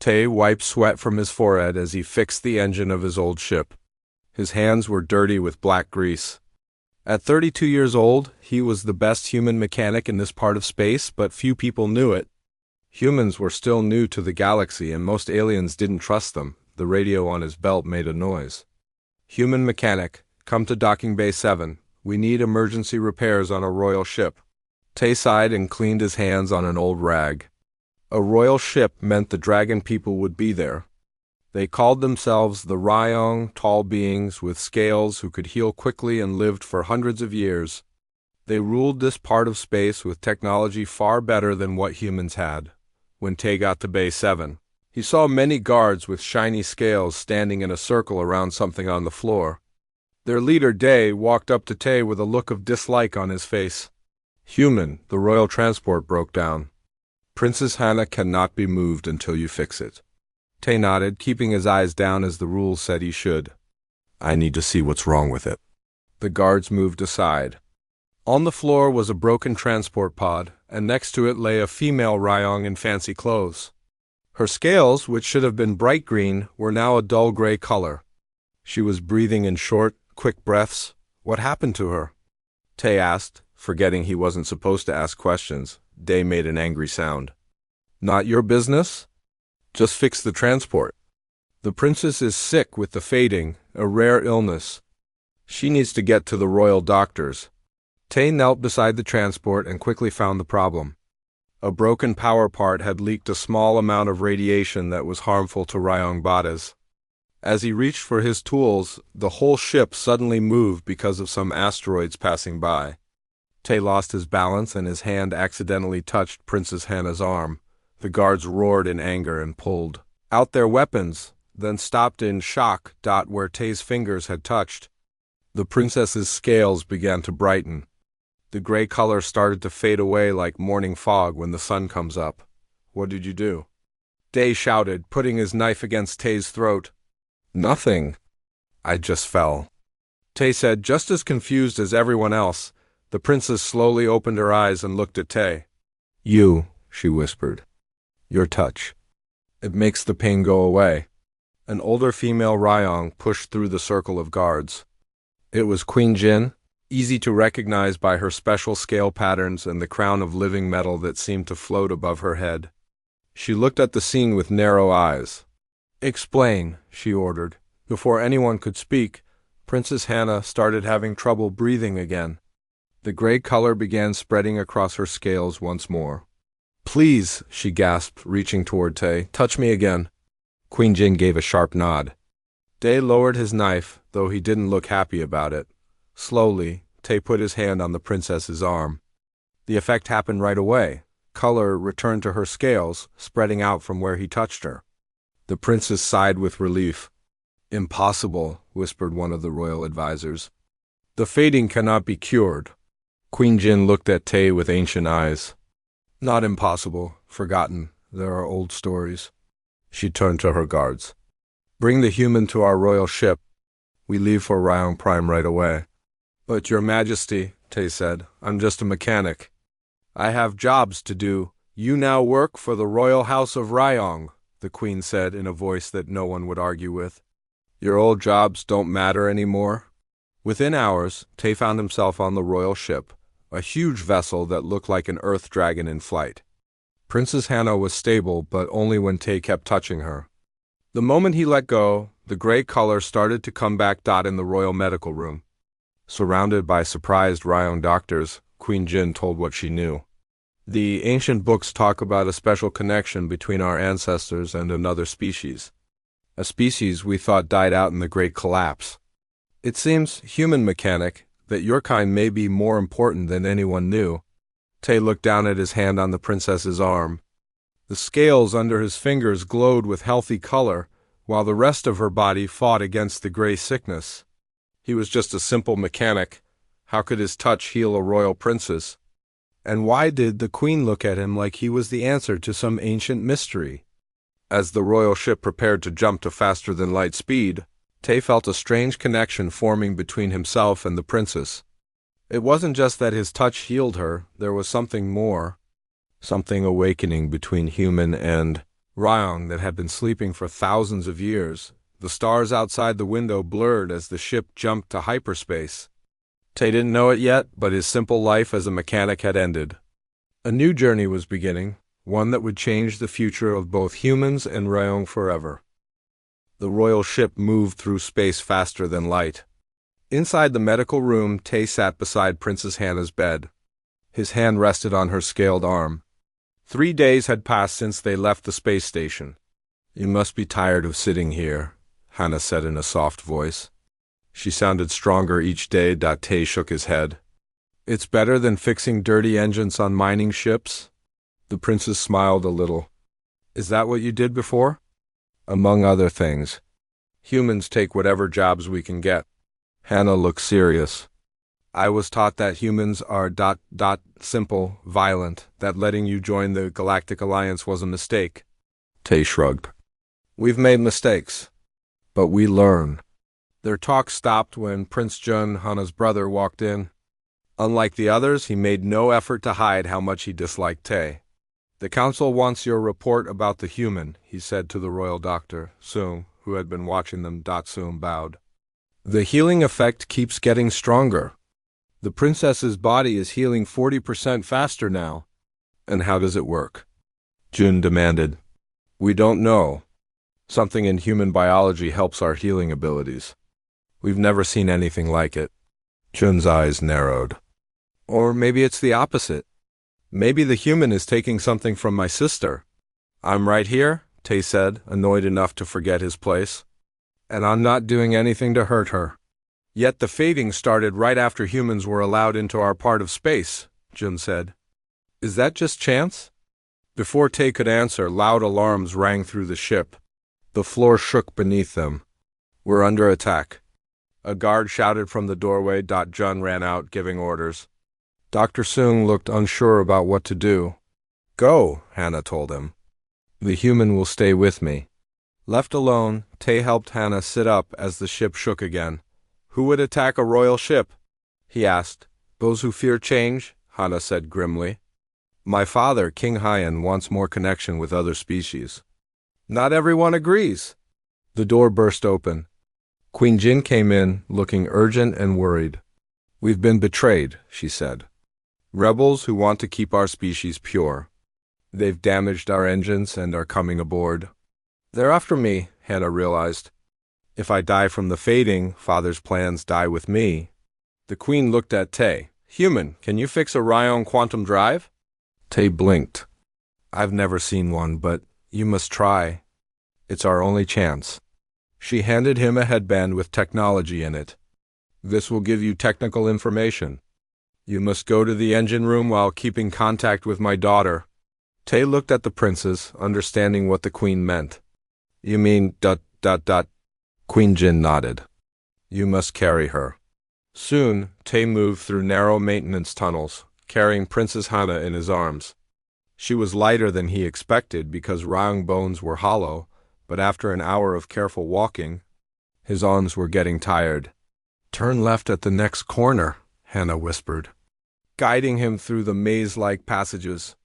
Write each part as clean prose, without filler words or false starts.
Tay wiped sweat from his forehead as he fixed the engine of his old ship. His hands were dirty with black grease. At 32 years old, he was the best human mechanic in this part of space, but few people knew it. Humans were still new to the galaxy and most aliens didn't trust them. The radio on his belt made a noise. "Human mechanic, come to docking bay 7. We need emergency repairs on a royal ship." Tay sighed and cleaned his hands on an old rag. A royal ship meant the dragon people would be there. They called themselves the Ryong, tall beings with scales who could heal quickly and lived for hundreds of years. They ruled this part of space with technology far better than what humans had. When Tay got to Bay 7, he saw many guards with shiny scales standing in a circle around something on the floor. Their leader, Day, walked up to Tay with a look of dislike on his face. "Human, the royal transport broke down. Princess Hannah cannot be moved until you fix it." Tay nodded, keeping his eyes down as the rules said he should. "I need to see what's wrong with it." The guards moved aside. On the floor was a broken transport pod, and next to it lay a female Ryong in fancy clothes. Her scales, which should have been bright green, were now a dull gray color. She was breathing in short, quick breaths. "What happened to her?" Tay asked, forgetting he wasn't supposed to ask questions. Day made an angry sound. "Not your business? Just fix the transport. The princess is sick with the fading, a rare illness. She needs to get to the royal doctors." Tay knelt beside the transport and quickly found the problem. A broken power part had leaked a small amount of radiation that was harmful to Ryong bodies. As he reached for his tools, the whole ship suddenly moved because of some asteroids passing by. Tay lost his balance and his hand accidentally touched Princess Hannah's arm. The guards roared in anger and pulled out their weapons, then stopped in shock where Tay's fingers had touched. The princess's scales began to brighten. The gray color started to fade away like morning fog when the sun comes up. "What did you do?" Day shouted, putting his knife against Tay's throat. "Nothing. I just fell," Tay said, just as confused as everyone else. The princess slowly opened her eyes and looked at Tay. "You," she whispered. "Your touch. It makes the pain go away." An older female Ryong pushed through the circle of guards. It was Queen Jin, easy to recognize by her special scale patterns and the crown of living metal that seemed to float above her head. She looked at the scene with narrow eyes. "Explain," she ordered. Before anyone could speak, Princess Hannah started having trouble breathing again. The gray color began spreading across her scales once more. "Please," she gasped, reaching toward Tay. "Touch me again." Queen Jin gave a sharp nod. Tay lowered his knife, though he didn't look happy about it. Slowly, Tay put his hand on the princess's arm. The effect happened right away. Color returned to her scales, spreading out from where he touched her. The princess sighed with relief. "Impossible," whispered one of the royal advisors. "The fading cannot be cured." Queen Jin looked at Tay with ancient eyes. "Not impossible, forgotten. There are old stories." She turned to her guards. "Bring the human to our royal ship. We leave for Ryong Prime right away." "But your majesty," Tay said, "I'm just a mechanic. I have jobs to do." "You now work for the royal house of Ryong," the queen said in a voice that no one would argue with. "Your old jobs don't matter anymore." Within hours, Tay found himself on the royal ship, a huge vessel that looked like an earth dragon in flight. Princess Hannah was stable, but only when Tay kept touching her. The moment he let go, the gray color started to come back. In the royal medical room, surrounded by surprised Ryong doctors, Queen Jin told what she knew. "The ancient books talk about a special connection between our ancestors and another species. A species we thought died out in the Great Collapse. It seems, human mechanic, that your kind may be more important than anyone knew." Tay looked down at his hand on the princess's arm. The scales under his fingers glowed with healthy color, while the rest of her body fought against the gray sickness. He was just a simple mechanic. How could his touch heal a royal princess? And why did the queen look at him like he was the answer to some ancient mystery? As the royal ship prepared to jump to faster-than-light speed, Tay felt a strange connection forming between himself and the princess. It wasn't just that his touch healed her, there was something more. Something awakening between human and Ryong that had been sleeping for thousands of years. The stars outside the window blurred as the ship jumped to hyperspace. Tay didn't know it yet, but his simple life as a mechanic had ended. A new journey was beginning, one that would change the future of both humans and Ryong forever. The royal ship moved through space faster than light. Inside the medical room, Tay sat beside Princess Hannah's bed. His hand rested on her scaled arm. 3 days had passed since they left the space station. "You must be tired of sitting here," Hannah said in a soft voice. She sounded stronger each day. Tay shook his head. "It's better than fixing dirty engines on mining ships." The princess smiled a little. "Is that what you did before?" "Among other things. Humans take whatever jobs we can get." Hannah looked serious. "I was taught that humans are simple, violent, that letting you join the Galactic Alliance was a mistake." Tay shrugged. "We've made mistakes, but we learn." Their talk stopped when Prince Jun, Hannah's brother, walked in. Unlike the others, he made no effort to hide how much he disliked Tay. "The council wants your report about the human," he said to the royal doctor, Soong, who had been watching them. Soong bowed. "The healing effect keeps getting stronger. The princess's body is healing 40% faster now." "And how does it work?" Jun demanded. "We don't know. Something in human biology helps our healing abilities. We've never seen anything like it." Jun's eyes narrowed. "Or maybe it's the opposite. Maybe the human is taking something from my sister." "I'm right here," Tay said, annoyed enough to forget his place. "And I'm not doing anything to hurt her." "Yet the fading started right after humans were allowed into our part of space," Jun said. "Is that just chance?" Before Tay could answer, loud alarms rang through the ship. The floor shook beneath them. "We're under attack." A guard shouted from the doorway. Jun ran out, giving orders. Dr. Soong looked unsure about what to do. "Go," Hannah told him. "The human will stay with me." Left alone, Tay helped Hannah sit up as the ship shook again. "Who would attack a royal ship?" he asked. "Those who fear change," Hannah said grimly. "My father, King Hyan, wants more connection with other species." "Not everyone agrees." The door burst open. Queen Jin came in, looking urgent and worried. "We've been betrayed," she said. "Rebels who want to keep our species pure. They've damaged our engines and are coming aboard." "They're after me," Hannah realized. "If I die from the fading, Father's plans die with me." The Queen looked at Tay. "Human, can you fix a Ryong quantum drive?" Tay blinked. "I've never seen one, but you must try. It's our only chance." She handed him a headband with technology in it. "This will give you technical information. You must go to the engine room while keeping contact with my daughter." Tay looked at the princess, understanding what the Queen meant. "You mean ... Queen Jin nodded. "You must carry her." Soon, Tay moved through narrow maintenance tunnels, carrying Princess Hannah in his arms. She was lighter than he expected because Ryong bones were hollow, but after an hour of careful walking, his arms were getting tired. "Turn left at the next corner," Hannah whispered, guiding him through the maze-like passages.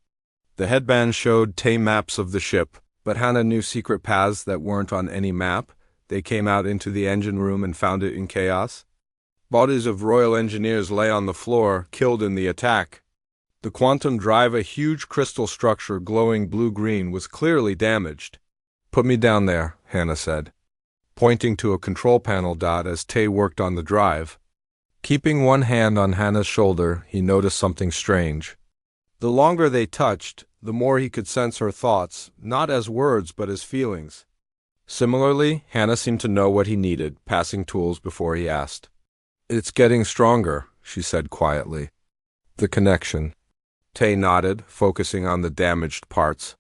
The headband showed Tay maps of the ship, but Hannah knew secret paths that weren't on any map. They came out into the engine room and found it in chaos. Bodies of royal engineers lay on the floor, killed in the attack. The quantum drive, a huge crystal structure glowing blue-green, was clearly damaged. "Put me down there," Hannah said, pointing to a control panel. As Tay worked on the drive. Keeping one hand on Hannah's shoulder, he noticed something strange. The longer they touched, the more he could sense her thoughts, not as words but as feelings. Similarly, Hannah seemed to know what he needed, passing tools before he asked. "It's getting stronger," she said quietly. "The connection." Tay nodded, focusing on the damaged parts.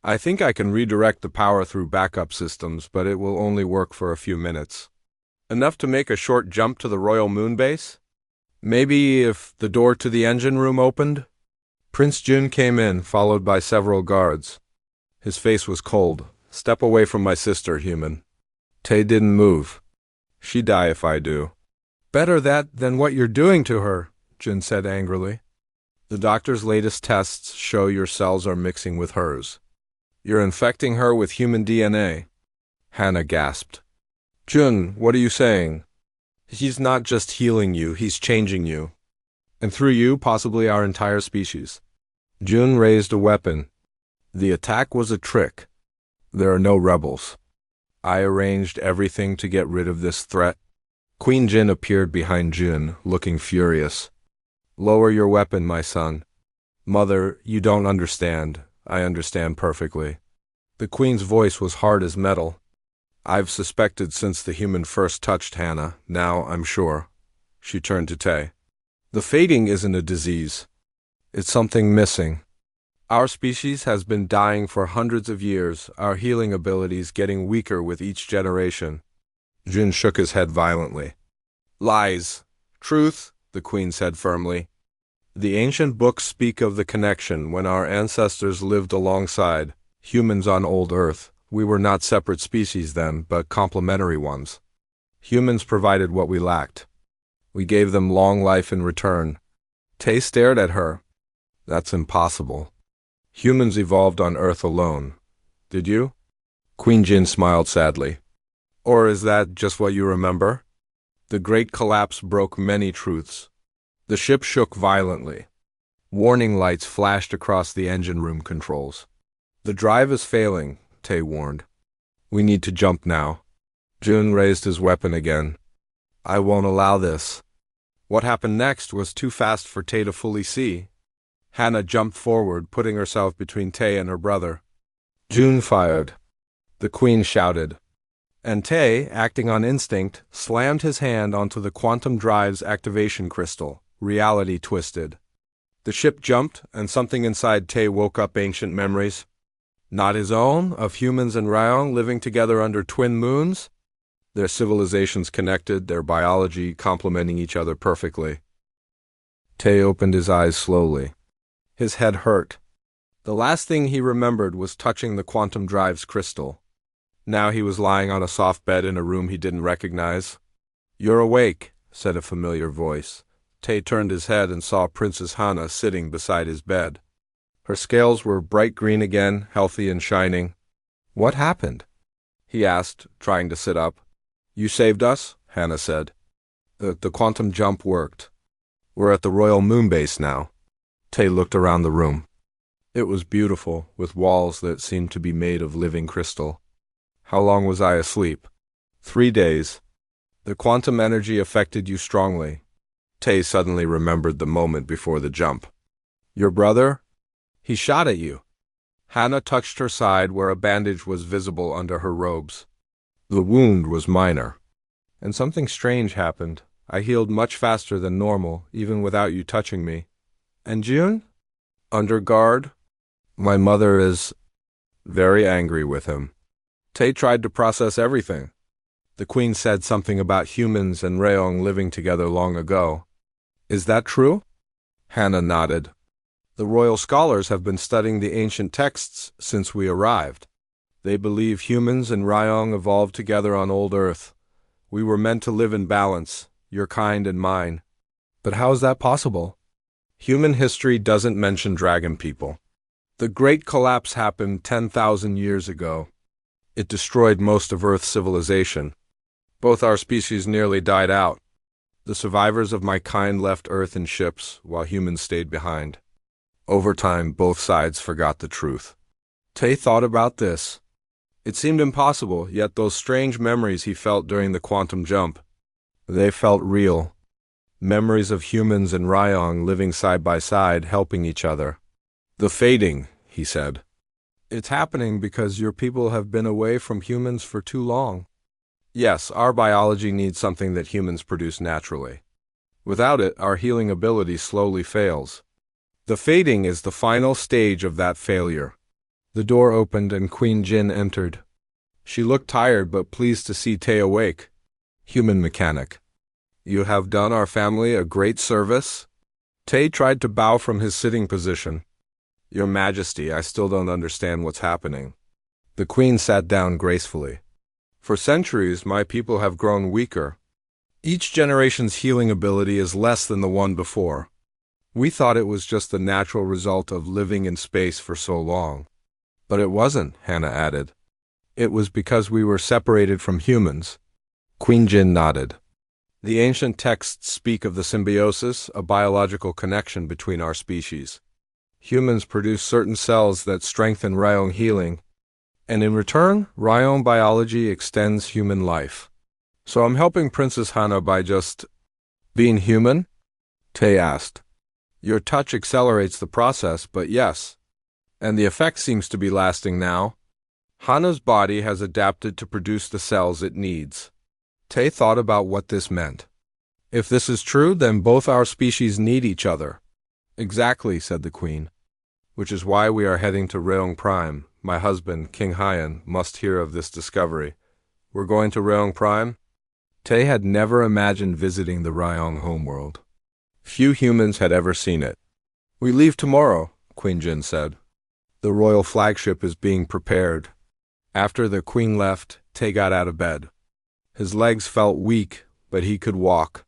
"I think I can redirect the power through backup systems, but it will only work for a few minutes. Enough to make a short jump to the Royal Moon Base? Maybe if the door to the engine room opened?" Prince Jun came in, followed by several guards. His face was cold. "Step away from my sister, human." Tay didn't move. "She'd die if I do." "Better that than what you're doing to her," Jun said angrily. "The doctor's latest tests show your cells are mixing with hers. You're infecting her with human DNA. Hannah gasped. Jun, what are you saying? He's not just healing you, he's changing you. And through you, possibly our entire species. Jun raised a weapon. The attack was a trick. There are no rebels. I arranged everything to get rid of this threat. Queen Jin appeared behind Jun, looking furious. Lower your weapon, my son. Mother, you don't understand. I understand perfectly. The queen's voice was hard as metal. I've suspected since the human first touched Hannah. Now I'm sure. She turned to Tae. The fading isn't a disease. It's something missing. Our species has been dying for hundreds of years, our healing abilities getting weaker with each generation. Jin shook his head violently. Lies. Truth, the queen said firmly. The ancient books speak of the connection when our ancestors lived alongside humans on old Earth. We were not separate species then, but complementary ones. Humans provided what we lacked. We gave them long life in return. Tae stared at her. That's impossible. Humans evolved on Earth alone. Did you? Queen Jin smiled sadly. Or is that just what you remember? The Great Collapse broke many truths. The ship shook violently. Warning lights flashed across the engine room controls. The drive is failing, Tae warned. We need to jump now. Jun raised his weapon again. I won't allow this. What happened next was too fast for Tae to fully see. Hannah jumped forward, putting herself between Tae and her brother. Jun fired. The queen shouted. And Tae, acting on instinct, slammed his hand onto the quantum drive's activation crystal. Reality twisted. The ship jumped, and something inside Tae woke up ancient memories. Not his own, of humans and Ryong living together under twin moons? Their civilizations connected, their biology complementing each other perfectly. Tae opened his eyes slowly. His head hurt. The last thing he remembered was touching the quantum drive's crystal. Now he was lying on a soft bed in a room he didn't recognize. You're awake, said a familiar voice. Tae turned his head and saw Princess Hannah sitting beside his bed. Her scales were bright green again, healthy and shining. What happened? He asked, trying to sit up. You saved us, Hannah said. The quantum jump worked. We're at the Royal Moon Base now. Tae looked around the room. It was beautiful, with walls that seemed to be made of living crystal. How long was I asleep? 3 days. The quantum energy affected you strongly. Tae suddenly remembered the moment before the jump. Your brother? He shot at you. Hannah touched her side where a bandage was visible under her robes. The wound was minor. And something strange happened. I healed much faster than normal, even without you touching me. And June? Under guard? My mother is very angry with him. Tae tried to process everything. The queen said something about humans and Rayong living together long ago. Is that true? Hannah nodded. The royal scholars have been studying the ancient texts since we arrived. They believe humans and Ryong evolved together on old Earth. We were meant to live in balance, your kind and mine. But how is that possible? Human history doesn't mention dragon people. The Great Collapse happened 10,000 years ago. It destroyed most of Earth's civilization. Both our species nearly died out. The survivors of my kind left Earth in ships, while humans stayed behind. Over time, both sides forgot the truth. Tae thought about this. It seemed impossible, yet those strange memories he felt during the quantum jump, they felt real. Memories of humans and Ryong living side by side, helping each other. The fading, he said. It's happening because your people have been away from humans for too long. Yes, our biology needs something that humans produce naturally. Without it, our healing ability slowly fails. The fading is the final stage of that failure. The door opened and Queen Jin entered. She looked tired but pleased to see Tae awake. Human mechanic. You have done our family a great service. Tae tried to bow from his sitting position. Your Majesty, I still don't understand what's happening. The queen sat down gracefully. For centuries, my people have grown weaker. Each generation's healing ability is less than the one before. We thought it was just the natural result of living in space for so long. But it wasn't, Hannah added. It was because we were separated from humans. Queen Jin nodded. The ancient texts speak of the symbiosis, a biological connection between our species. Humans produce certain cells that strengthen Ryong healing, and in return, Ryong biology extends human life. So I'm helping Princess Hannah by just being human? Tay asked. Your touch accelerates the process, but yes. And the effect seems to be lasting now. Hannah's body has adapted to produce the cells it needs. Tay thought about what this meant. If this is true, then both our species need each other. Exactly, said the queen. Which is why we are heading to Ryong Prime. My husband, King Hyan, must hear of this discovery. We're going to Ryong Prime? Tay had never imagined visiting the Ryong homeworld. Few humans had ever seen it. We leave tomorrow, Queen Jin said. The royal flagship is being prepared. After the queen left, Tay got out of bed. His legs felt weak, but he could walk.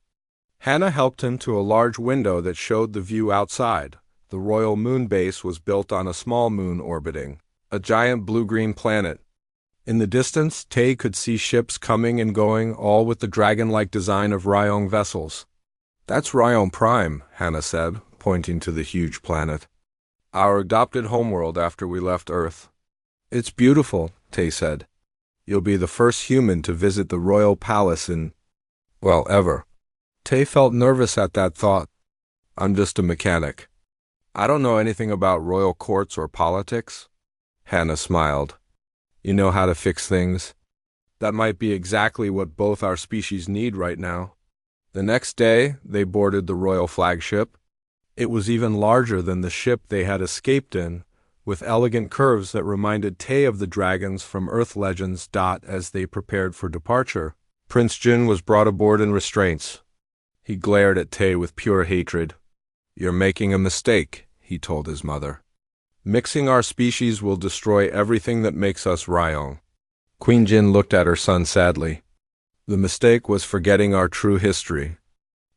Hannah helped him to a large window that showed the view outside. The royal moon base was built on a small moon orbiting a giant blue-green planet. In the distance, Tay could see ships coming and going, all with the dragon-like design of Ryong vessels. That's Ryong Prime, Hannah said, pointing to the huge planet. Our adopted homeworld after we left Earth. It's beautiful, Tay said. You'll be the first human to visit the royal palace in, well, ever. Tay felt nervous at that thought. I'm just a mechanic. I don't know anything about royal courts or politics. Hannah smiled. You know how to fix things. That might be exactly what both our species need right now. The next day, they boarded the royal flagship. It was even larger than the ship they had escaped in, with elegant curves that reminded Tay of the dragons from Earth legends. As they prepared for departure, Prince Jin was brought aboard in restraints. He glared at Tay with pure hatred. You're making a mistake, he told his mother. Mixing our species will destroy everything that makes us Ryong. Queen Jin looked at her son sadly. The mistake was forgetting our true history.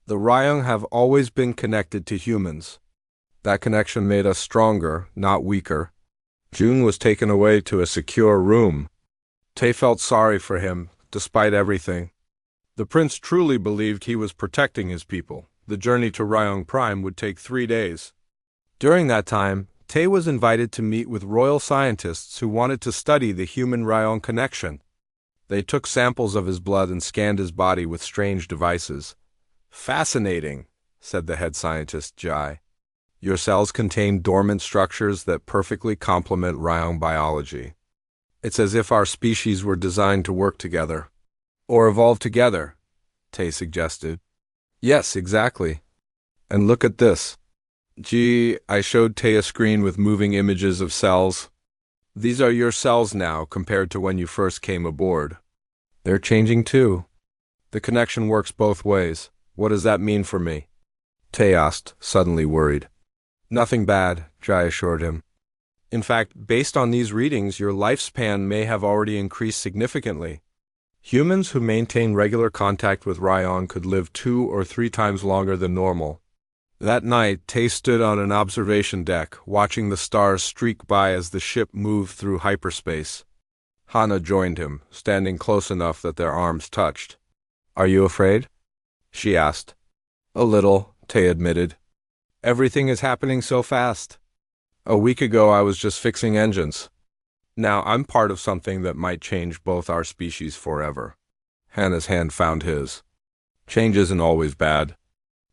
The Ryong have always been connected to humans. That connection made us stronger, not weaker. June was taken away to a secure room. Tay felt sorry for him, despite everything. The prince truly believed he was protecting his people. The journey to Ryong Prime would take 3 days. During that time, Tay was invited to meet with royal scientists who wanted to study the human-Ryong connection. They took samples of his blood and scanned his body with strange devices. Fascinating, said the head scientist, Jai. Your cells contain dormant structures that perfectly complement Ryong biology. It's as if our species were designed to work together. Or evolve together, Tay suggested. Yes, exactly. And look at this. Gee, I showed Tay a screen with moving images of cells. These are your cells now compared to when you first came aboard. They're changing too. The connection works both ways. What does that mean for me? Tay asked, suddenly worried. Nothing bad, Jai assured him. In fact, based on these readings, your lifespan may have already increased significantly. Humans who maintain regular contact with Ryong could live 2 or 3 times longer than normal. That night, Tay stood on an observation deck, watching the stars streak by as the ship moved through hyperspace. Hannah joined him, standing close enough that their arms touched. Are you afraid? She asked. A little, Tay admitted. Everything is happening so fast. A week ago I was just fixing engines. Now I'm part of something that might change both our species forever. Hannah's hand found his. Change isn't always bad.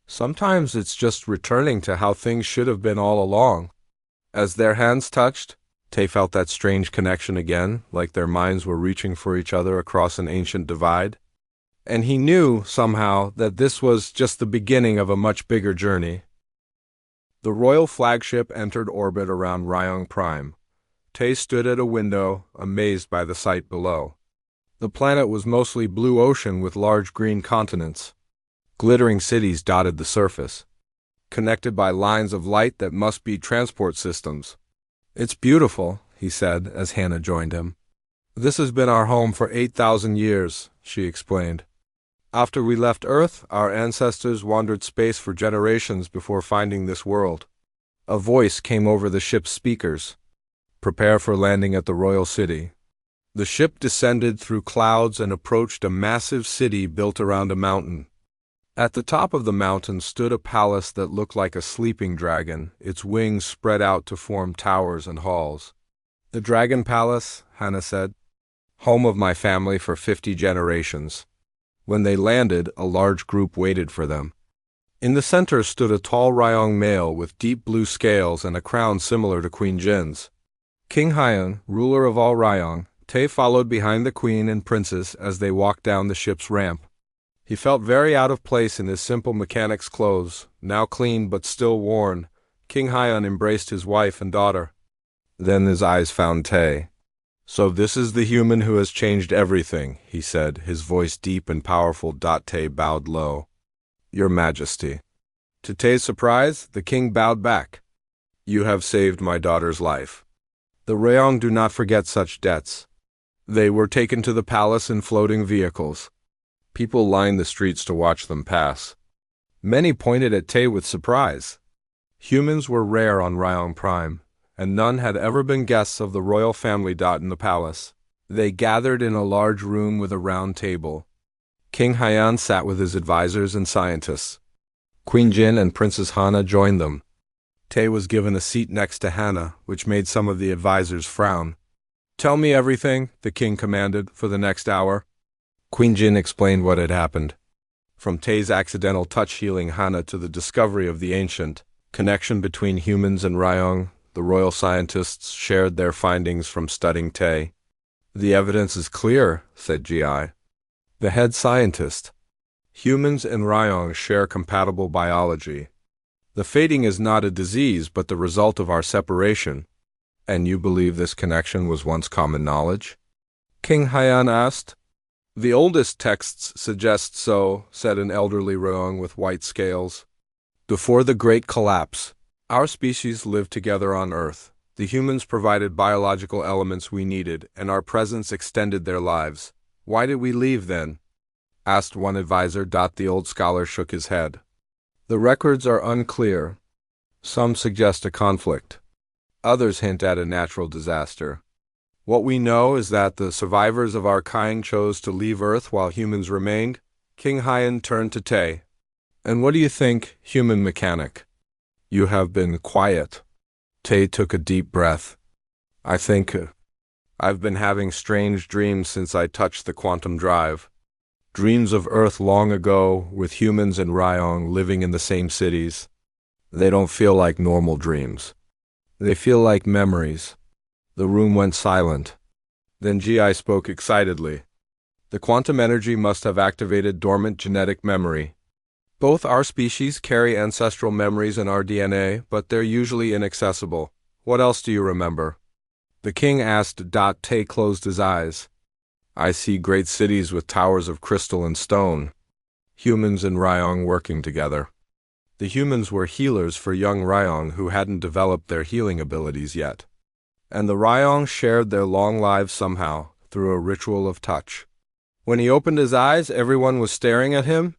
Sometimes it's just returning to how things should have been all along. As their hands touched, Tay felt that strange connection again, like their minds were reaching for each other across an ancient divide. And he knew, somehow, that this was just the beginning of a much bigger journey. The royal flagship entered orbit around Ryong Prime. Tay stood at a window, amazed by the sight below. The planet was mostly blue ocean with large green continents. Glittering cities dotted the surface, connected by lines of light that must be transport systems. It's beautiful, he said as Hannah joined him. This has been our home for 8,000 years, she explained. After we left Earth, our ancestors wandered space for generations before finding this world. A voice came over the ship's speakers. Prepare for landing at the royal city. The ship descended through clouds and approached a massive city built around a mountain. At the top of the mountain stood a palace that looked like a sleeping dragon, its wings spread out to form towers and halls. The Dragon Palace, Hannah said, home of my family for 50 generations. When they landed, a large group waited for them. In the center stood a tall Ryong male with deep blue scales and a crown similar to Queen Jin's. King Hyun, ruler of all Ryong, Tae followed behind the queen and princess as they walked down the ship's ramp. He felt very out of place in his simple mechanic's clothes, now clean but still worn. King Hyun embraced his wife and daughter. Then his eyes found Tae. "So this is the human who has changed everything," he said, his voice deep and powerful. Tae bowed low. "Your Majesty." To Tae's surprise, the king bowed back. "You have saved my daughter's life. The Ryong do not forget such debts." They were taken to the palace in floating vehicles. People lined the streets to watch them pass. Many pointed at Tae with surprise. Humans were rare on Ryong Prime, and none had ever been guests of the royal family. In the palace, they gathered in a large room with a round table. King Hyun sat with his advisors and scientists. Queen Jin and Princess Hana joined them. Tae was given a seat next to Hannah, which made some of the advisors frown. "Tell me everything," the king commanded, "for the next hour." Queen Jin explained what had happened. From Tae's accidental touch healing Hana to the discovery of the ancient connection between humans and Ryong, the royal scientists shared their findings from studying Tae. "The evidence is clear," said Gi, the head scientist. "Humans and Ryong share compatible biology. The fading is not a disease but the result of our separation." "And you believe this connection was once common knowledge?" King Hyun asked. "The oldest texts suggest so," said an elderly Ryong with white scales. "Before the Great Collapse, our species lived together on Earth. The humans provided biological elements we needed, and our presence extended their lives. Why did we leave then?" asked one advisor. The old scholar shook his head. "The records are unclear. Some suggest a conflict. Others hint at a natural disaster. What we know is that the survivors of our kind chose to leave Earth while humans remained." King Hyun turned to Tae. "And what do you think, human mechanic? You have been quiet." Tae took a deep breath. "I think I've been having strange dreams since I touched the quantum drive. Dreams of Earth long ago, with humans and Ryong living in the same cities. They don't feel like normal dreams. They feel like memories." The room went silent. Then Gi spoke excitedly. "The quantum energy must have activated dormant genetic memory. Both our species carry ancestral memories in our DNA, but they're usually inaccessible. What else do you remember?" the king asked. Tae closed his eyes. "I see great cities with towers of crystal and stone. Humans and Ryong working together." The humans were healers for young Ryong who hadn't developed their healing abilities yet. And the Ryong shared their long lives somehow, through a ritual of touch. When he opened his eyes, everyone was staring at him.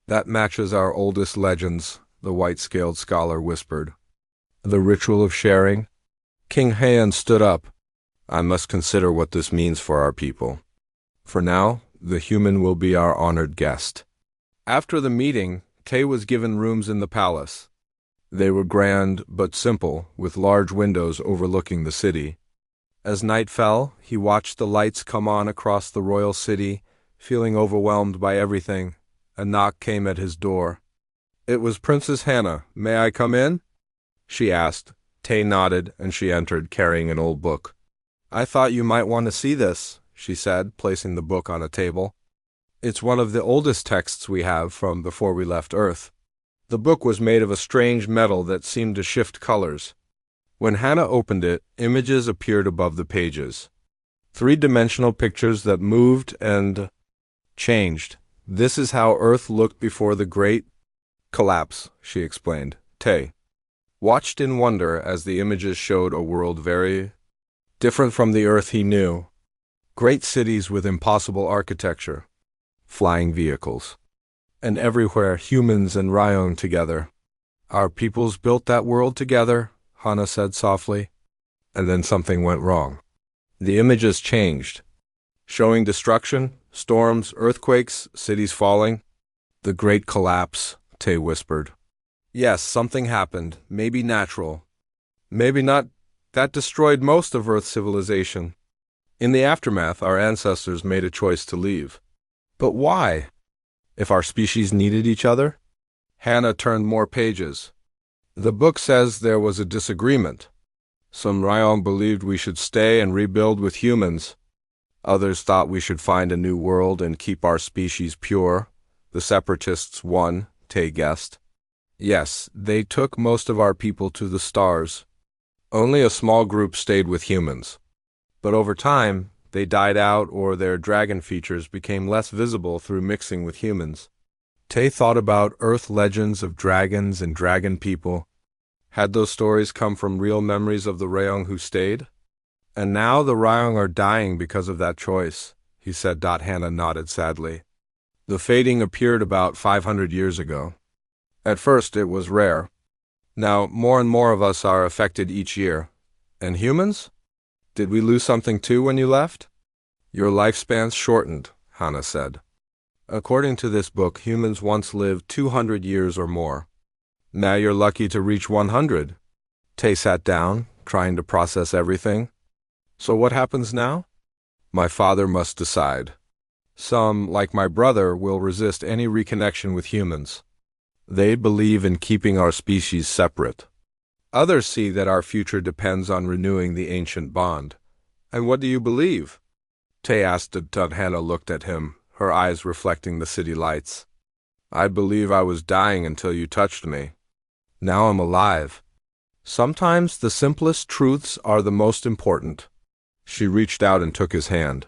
"That matches our oldest legends," the white-scaled scholar whispered. "The ritual of sharing?" King Hyun stood up. "I must consider what this means for our people. For now, the human will be our honored guest." After the meeting, Tae was given rooms in the palace. They were grand but simple, with large windows overlooking the city. As night fell, he watched the lights come on across the royal city, feeling overwhelmed by everything. A knock came at his door. It was Princess Hannah. "May I come in?" she asked. Tae nodded, and she entered, carrying an old book. "I thought you might want to see this," she said, placing the book on a table. "It's one of the oldest texts we have from before we left Earth." The book was made of a strange metal that seemed to shift colors. When Hannah opened it, images appeared above the pages. Three-dimensional pictures that moved and changed. "This is how Earth looked before the Great Collapse," she explained. Tae watched in wonder as the images showed a world very different from the Earth he knew. Great cities with impossible architecture, flying vehicles, and everywhere humans and Ryong together. "Our peoples built that world together," Hannah said softly. And then something went wrong. The images changed, showing destruction, storms, earthquakes, cities falling. The great collapse, Tay whispered. Yes, something happened, maybe natural. Maybe not. That destroyed most of Earth's civilization. In the aftermath, our ancestors made a choice to leave. But why? If our species needed each other? Hannah turned more pages. The book says there was a disagreement. Some Ryong believed we should stay and rebuild with humans. Others thought we should find a new world and keep our species pure. The separatists won, Tay guessed. Yes, they took most of our people to the stars. Only a small group stayed with humans. But over time, they died out or their dragon features became less visible through mixing with humans. Tay thought about Earth legends of dragons and dragon people. Had those stories come from real memories of the Ryong who stayed? And now the Ryong are dying because of that choice, he said. Hannah nodded sadly. The fading appeared about 500 years ago. At first it was rare. Now more and more of us are affected each year. And humans? Did we lose something too when you left? Your lifespan's shortened, Hannah said. According to this book, humans once lived 200 years or more. Now you're lucky to reach 100. Tay sat down, trying to process everything. So what happens now? My father must decide. Some, like my brother, will resist any reconnection with humans. They believe in keeping our species separate. Others see that our future depends on renewing the ancient bond. And what do you believe? Tay asked. Hannah looked at him, her eyes reflecting the city lights. I believe I was dying until you touched me. Now I'm alive. Sometimes the simplest truths are the most important. She reached out and took his hand.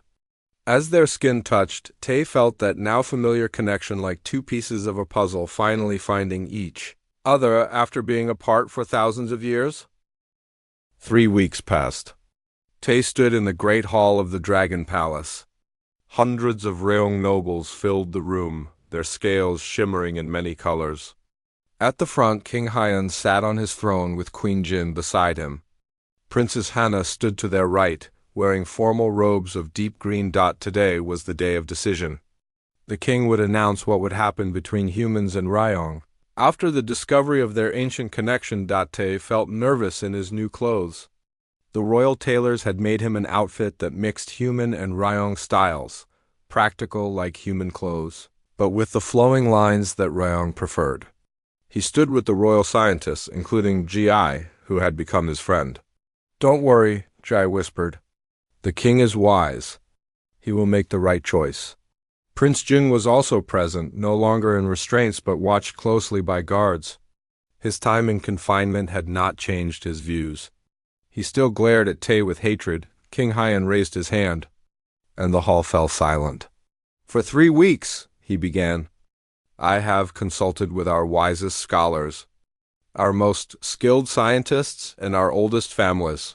As their skin touched, Tay felt that now familiar connection, like two pieces of a puzzle finally finding each other after being apart for thousands of years. 3 weeks passed. Tay stood in the great hall of the Dragon Palace. Hundreds of Ryong nobles filled the room, their scales shimmering in many colors. At the front, King Hyan sat on his throne with Queen Jin beside him. Princess Hannah stood to their right, wearing formal robes of deep green. Today was the day of decision. The king would announce what would happen between humans and Ryong. After the discovery of their ancient connection, Tay felt nervous in his new clothes. The royal tailors had made him an outfit that mixed human and Ryong styles, practical like human clothes, but with the flowing lines that Ryong preferred. He stood with the royal scientists, including Ji, who had become his friend. Don't worry, Ji whispered. The king is wise. He will make the right choice. Prince Jing was also present, no longer in restraints but watched closely by guards. His time in confinement had not changed his views. He still glared at Tay with hatred. King Hyan raised his hand, and the hall fell silent. For 3 weeks, he began, I have consulted with our wisest scholars, our most skilled scientists, and our oldest families.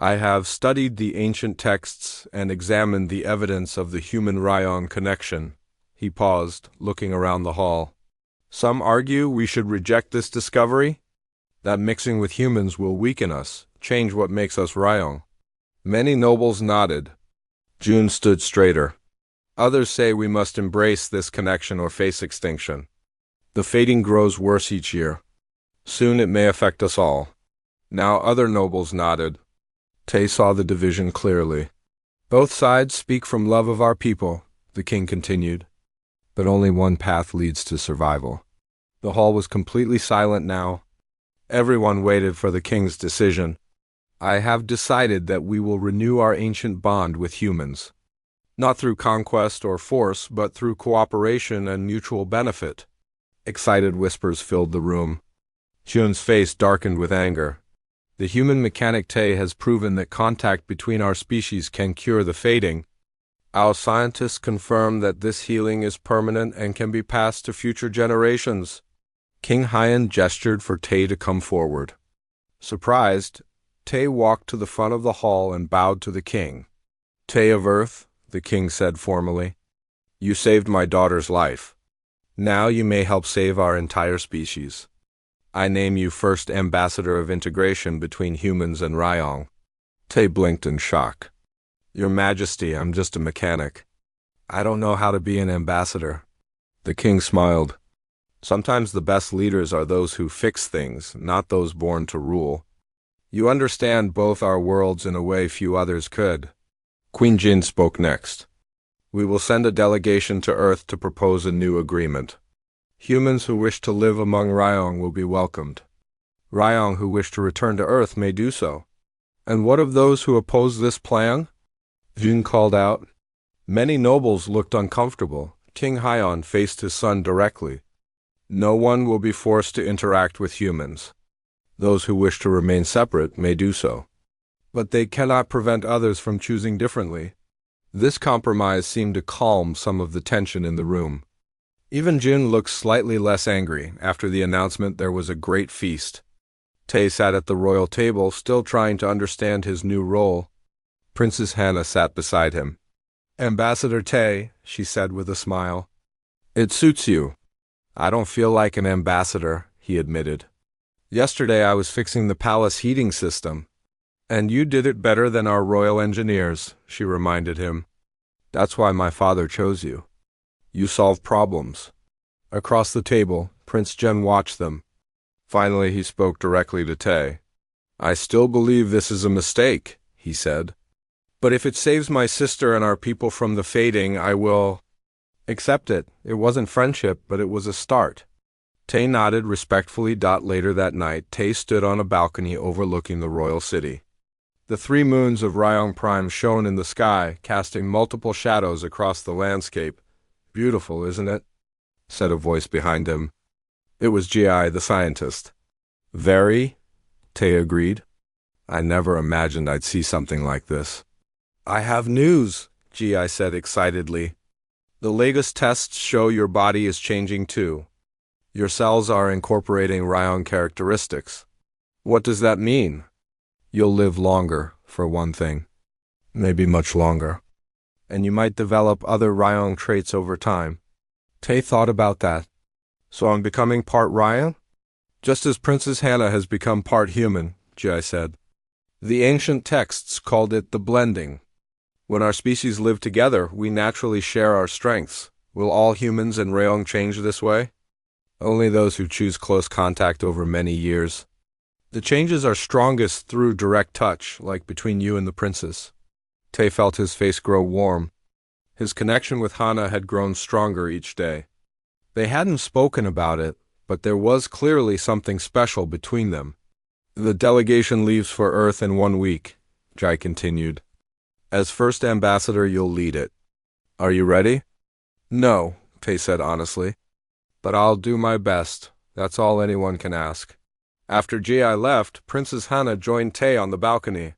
I have studied the ancient texts and examined the evidence of the human-Ryong connection. He paused, looking around the hall. Some argue we should reject this discovery, that mixing with humans will weaken us, change what makes us Ryong. Many nobles nodded. June stood straighter. Others say we must embrace this connection or face extinction. The fading grows worse each year. Soon it may affect us all. Now other nobles nodded. Tay saw the division clearly. Both sides speak from love of our people, the king continued. But only one path leads to survival. The hall was completely silent now. Everyone waited for the king's decision. I have decided that we will renew our ancient bond with humans. Not through conquest or force, but through cooperation and mutual benefit. Excited whispers filled the room. Jun's face darkened with anger. The human mechanic Tay has proven that contact between our species can cure the fading. Our scientists confirm that this healing is permanent and can be passed to future generations. King Hyan gestured for Tay to come forward. Surprised, Tay walked to the front of the hall and bowed to the king. Tay of Earth, the king said formally, you saved my daughter's life. Now you may help save our entire species. I name you first ambassador of integration between humans and Ryong. Tay blinked in shock. Your Majesty, I'm just a mechanic. I don't know how to be an ambassador. The king smiled. Sometimes the best leaders are those who fix things, not those born to rule. You understand both our worlds in a way few others could. Queen Jin spoke next. We will send a delegation to Earth to propose a new agreement. Humans who wish to live among Ryong will be welcomed. Ryong who wish to return to Earth may do so. And what of those who oppose this plan? Jin called out. Many nobles looked uncomfortable. King Haiyan faced his son directly. No one will be forced to interact with humans. Those who wish to remain separate may do so. But they cannot prevent others from choosing differently. This compromise seemed to calm some of the tension in the room. Even Jin looked slightly less angry. After the announcement, there was a great feast. Tay sat at the royal table, still trying to understand his new role. Princess Hannah sat beside him. Ambassador Tay, she said with a smile. It suits you. I don't feel like an ambassador, he admitted. Yesterday I was fixing the palace heating system. And you did it better than our royal engineers, she reminded him. That's why my father chose you. You solve problems. Across the table, Prince Jen watched them. Finally, he spoke directly to Tay. I still believe this is a mistake, he said. But if it saves my sister and our people from the fading, I will accept it. It wasn't friendship, but it was a start. Tay nodded respectfully. Later that night, Tay stood on a balcony overlooking the royal city. The 3 moons of Ryong Prime shone in the sky, casting multiple shadows across the landscape. Beautiful, isn't it? Said a voice behind him. It was Gi, the scientist. Very, Tay agreed. I never imagined I'd see something like this. I have news, Gi said excitedly. The latest tests show your body is changing too. Your cells are incorporating Ryong characteristics. What does that mean? You'll live longer, for one thing. Maybe much longer. And you might develop other Ryong traits over time. Tay thought about that. So I'm becoming part Ryong? Just as Princess Hannah has become part human, Gi said. The ancient texts called it the blending. When our species live together, we naturally share our strengths. Will all humans and Ryong change this way? Only those who choose close contact over many years. The changes are strongest through direct touch, like between you and the princess. Tay felt his face grow warm. His connection with Hannah had grown stronger each day. They hadn't spoken about it, but there was clearly something special between them. The delegation leaves for Earth in 1 week, Jai continued. As first ambassador, you'll lead it. Are you ready? No, Tay said honestly. But I'll do my best. That's all anyone can ask. After Gi left, Princess Hannah joined Tay on the balcony.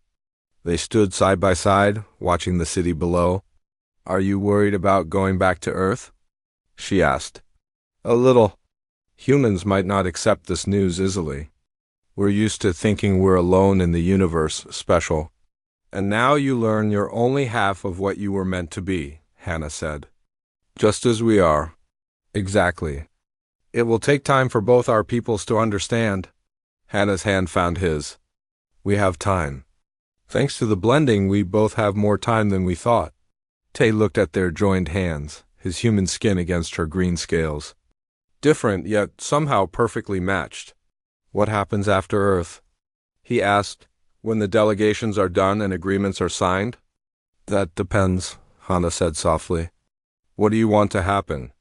They stood side by side, watching the city below. Are you worried about going back to Earth? She asked. A little. Humans might not accept this news easily. We're used to thinking we're alone in the universe, special. And now you learn you're only half of what you were meant to be, Hannah said. Just as we are. Exactly. It will take time for both our peoples to understand. Hannah's hand found his. We have time. Thanks to the blending, we both have more time than we thought. Tay looked at their joined hands, his human skin against her green scales. Different, yet somehow perfectly matched. What happens after Earth? He asked, when the delegations are done and agreements are signed? That depends, Hannah said softly. What do you want to happen?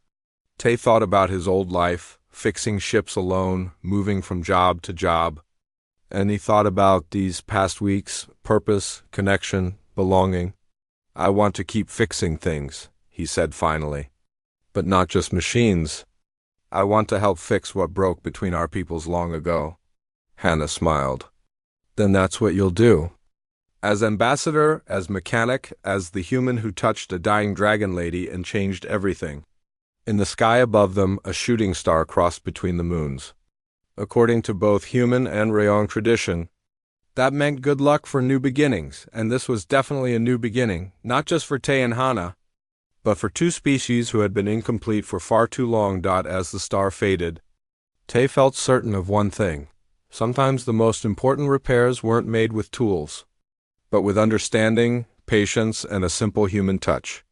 Tay thought about his old life, fixing ships alone, moving from job to job. And he thought about these past weeks, purpose, connection, belonging. I want to keep fixing things, he said finally. But not just machines. I want to help fix what broke between our peoples long ago. Hannah smiled. Then that's what you'll do. As ambassador, as mechanic, as the human who touched a dying dragon lady and changed everything. In the sky above them, a shooting star crossed between the moons. According to both human and Ryong tradition, that meant good luck for new beginnings, and this was definitely a new beginning, not just for Tay and Hannah, but for 2 species who had been incomplete for far too long. As the star faded, Tay felt certain of one thing. Sometimes the most important repairs weren't made with tools. but with understanding, patience, and a simple human touch.